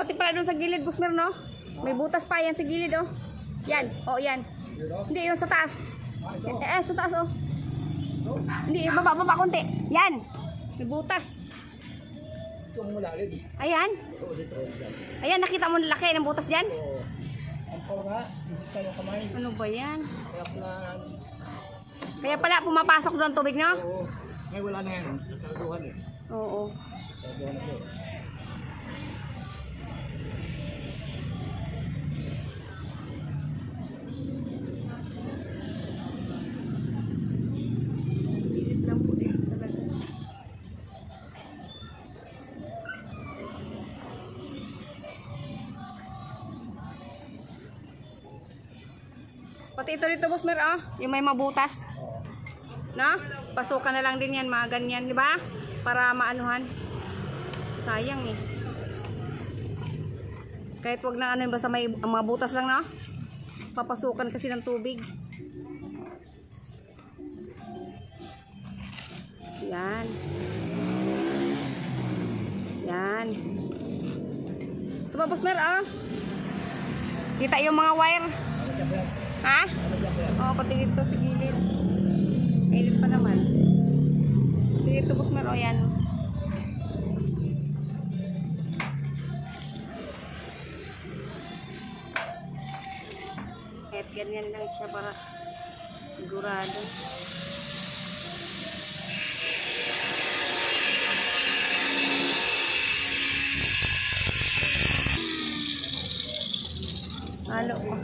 pati pala doon sa gilid, Busmer, no? May butas pa yan sa gilid, oh. Yan, oh, yan. Hindi, yun sa taas. Sa taas, oh. Hindi, baba konti. Yan. May butas. Ayan. Ayan, nakita mo na laki ng butas dyan? Ano ba yan? Kaya pala pumapasok doon tubig, no? Oo. Ngayon wala na yan. Nasaluhan eh. Oo. Saluhan na po. Pilit lang po eh, talaga. Pati ito dito, Busmer, ah. Yung may mabutas. Na? Pasukan na lang din yan, mga ganyan, di ba? Para maanuhan. Sayang eh. Kahit wag na ano, basta may mga butas lang, na? Papasukan kasi ng tubig. Yan. Yan. Ito ba, Busmer, ah? Kita yung mga wire. Ha? Oo, pati dito sa gilid. Mainit pa naman. Dito, Busmer, o yan. Kahit ganyan lang siya para sigurado. Halo ko.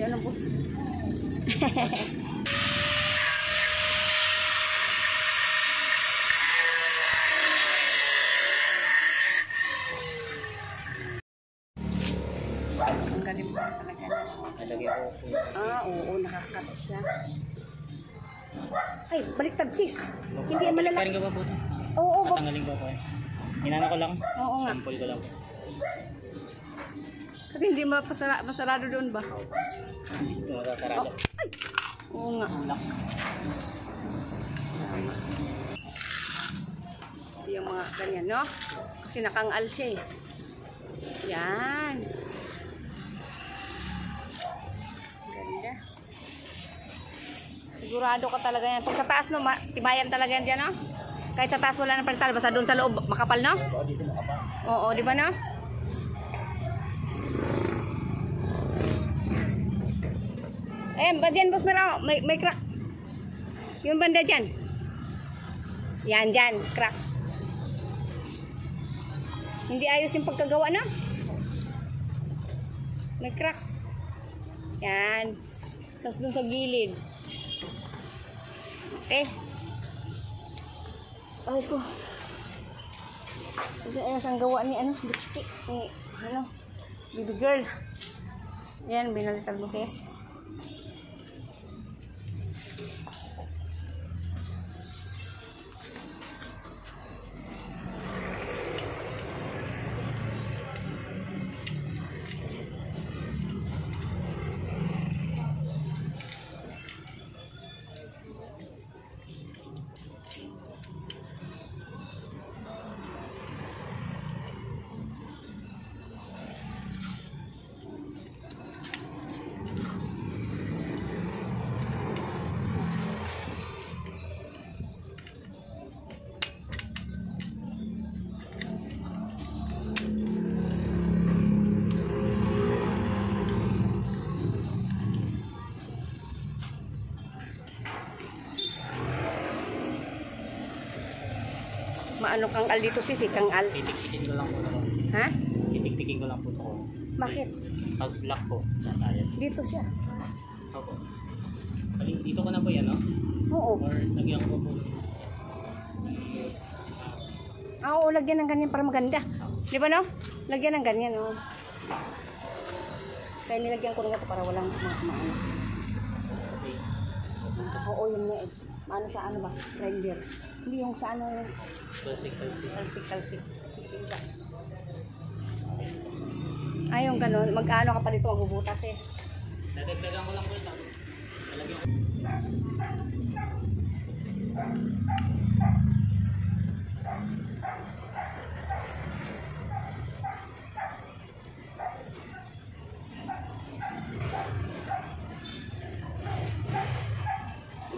Ano po? Ang galing po talaga. Ah, oo, nakakat siya. Ay, baliktad sis. Hindi yan malalaki. Paring ka ba po? Oo, Patanggalin ko po. Hinana ko lang. Oo nga. Sample ko lang po. Kasi hindi masarado doon ba? Ito masasarado. Ay! Oo nga. Lock. Yung mga ganyan, no? Kasi nakangal siya eh. Yan. Ganda. Sigurado ka talaga yan. Pag sa taas, no, tibayan talaga yan dyan, no? Kahit sa taas wala ng palitan. Basta doon sa loob, makapal, no? Oo, di ba, no? Ba dyan, boss, may crack. Yung banda dyan. Yan, dyan, crack. Hindi ayos yung pagkagawa, no? May crack. Yan. Tapos dun sa gilid. Okay. Ay ko. Ito ayos ang gawa ni, ano, Butchiki. Ni, ano, baby girl. Yan, binalitan mo sis. Maano kang al dito sis, kang al. Titik-tikin ko lang po ito. Ha? Titik-tikin ko lang po ito. Bakit? Pag lock po, nasayad. Dito siya. Opo. Dito ko na po yan, no? Oo. Or lagyan ko po. Oo, lagyan ng ganyan para maganda. Di ba no? Lagyan ng ganyan, oh. Kaya nilagyan ko na ito para walang maano. Kasi, Oo, yun nga eh. Maano sa ano ba? Reindeer. Hindi yung sa ano yung talsik. Sisila. Ay, yung ganun. Mag-ano ka pa dito, magbubutas eh. dadagdagan ko lang po ito. Lalagyan ko.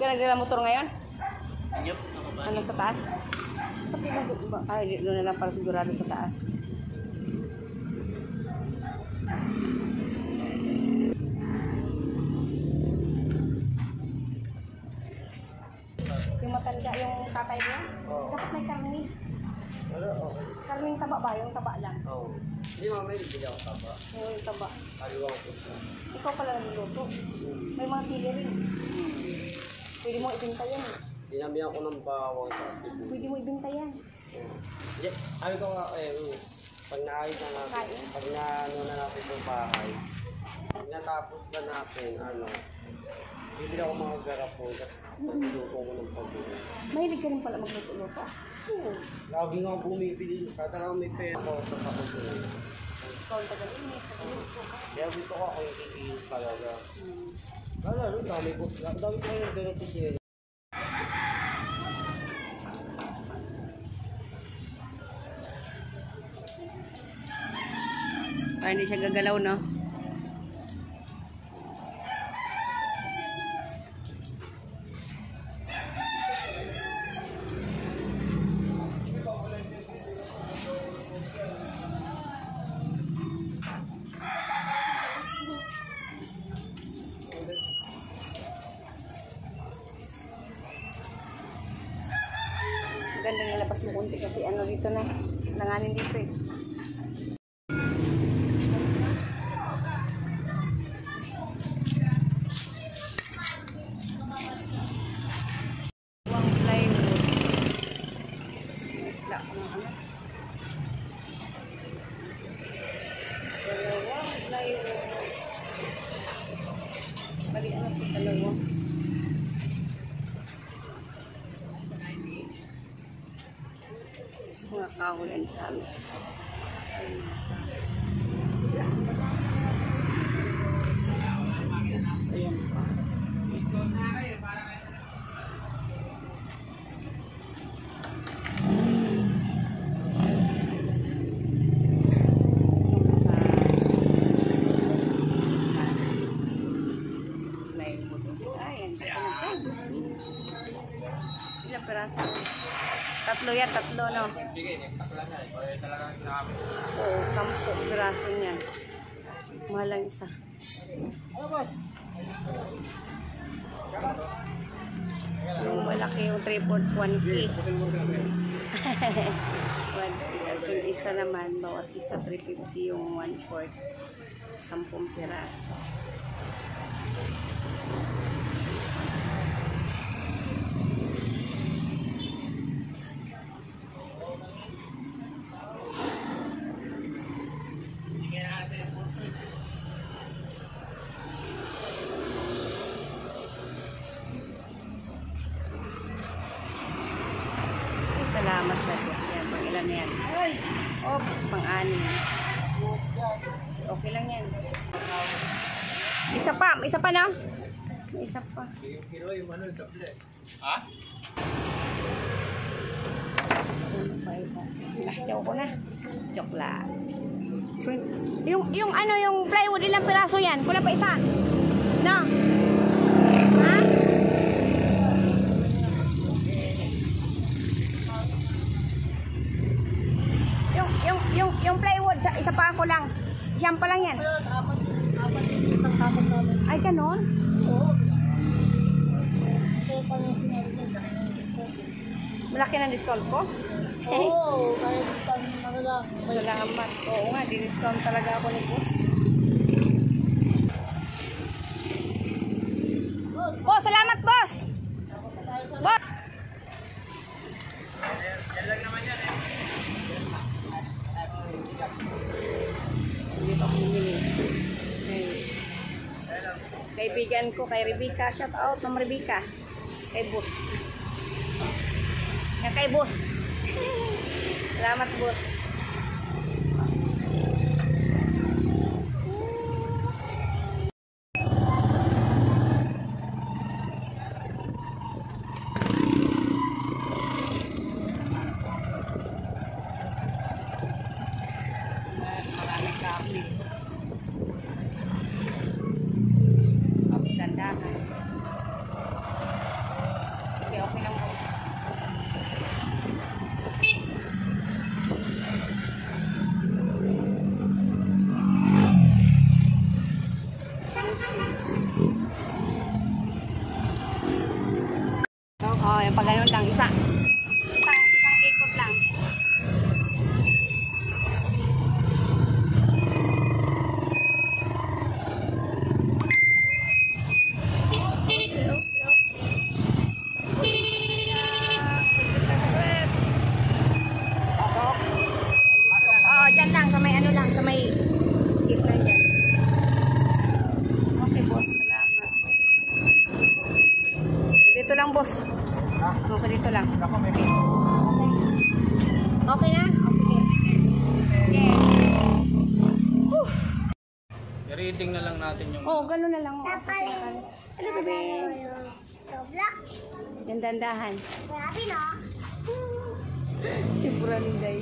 Nagdala motor ngayon? Yup, ako ba? Ano sa taas? Pati mo ay, doon na lang para sigurado sa taas. Yung matanda, yung tatay mo, dapat may karni. Karning taba ba? Yung taba lang. Oo. Hindi mamay, bibili ako taba. Yung taba. Aliwang ko siya. Ikaw pala nagluluto. May mga pili rin. Pwede mo ibenta yan. Dinamihan ko ng bawang sa Cebu. Pwede mo ibenta yan. Yeah. Sabi ko nga, pag naayos na natin, Kain. pag naano na natin yung bahay, pag natapos na natin, bibili ako mga garapon, tapos luto ko ng pagbuo. Mahilig ka rin pala magluto-luto. Oo. Lagi nga ako bumibili, kada lang may pera ko sa pagbuo. Ikaw ang tagal-init. Tagal-luto ka. Kaya gusto ko ako yung kikilos talaga. Lalo, dami ko yung benefits nila. Para hindi siya gagalaw, no? Ganda nilabas mo kunti kasi ano dito na. Langanin dito eh. Buwang plywood. Wala ko ng ano. Dalawang plywood. Bali ano po dalawang. Mga kahulan kami. Ayan pa. Ilang peraso? Tatlo yan, tatlo, no? Oo, 10 peraso niyan. Mahal lang isa. Ano boss? Yung malaki yung 3/4, 1K. 1K. So, yung isa naman, bawat isa 350 yung 1/4. 10 peraso. Salamat sa Diyos. Yan, pang ilan na yan. Oops, pang-anim. Okay lang yan. Isa pa na? May isa pa. Kilo yung ano, tablet. Ha? Nakyaw ko na. Joke lang. Yung ano, yung plywood, ilang piraso yan? Kulang pa isa. No? Ha? Yung plywood, isa pa ako lang. Siyam pa lang yan. Ay, ganon? Oo. Malaki na discount ko? Oo, kahit ano lang. Salamat. Oo nga, di-discount talaga ako ni boss. Boss, salamat boss! Boss! Hindi pa ako bumili. Kaibigan ko, kay Rebecca. Shout out, Ma'am Rebecca. Kay boss. Yan kay boss. Salamat boss. Maraming kape. Dandahan. Okay, okay lang po. Oo, yung pag ganun lang. Isang ikot lang. Oo, dyan lang. Sa may ano lang. Sa may gate lang dyan. Okay, boss. Salamat. Dito lang, boss. Okay, dito lang. Ako, may rin. Okay na? Okay. Okay. I-reading na lang natin yung... Oh, gano'n na lang. Hello, bebe. Yan dandahan. Grabe, no? Si Branday.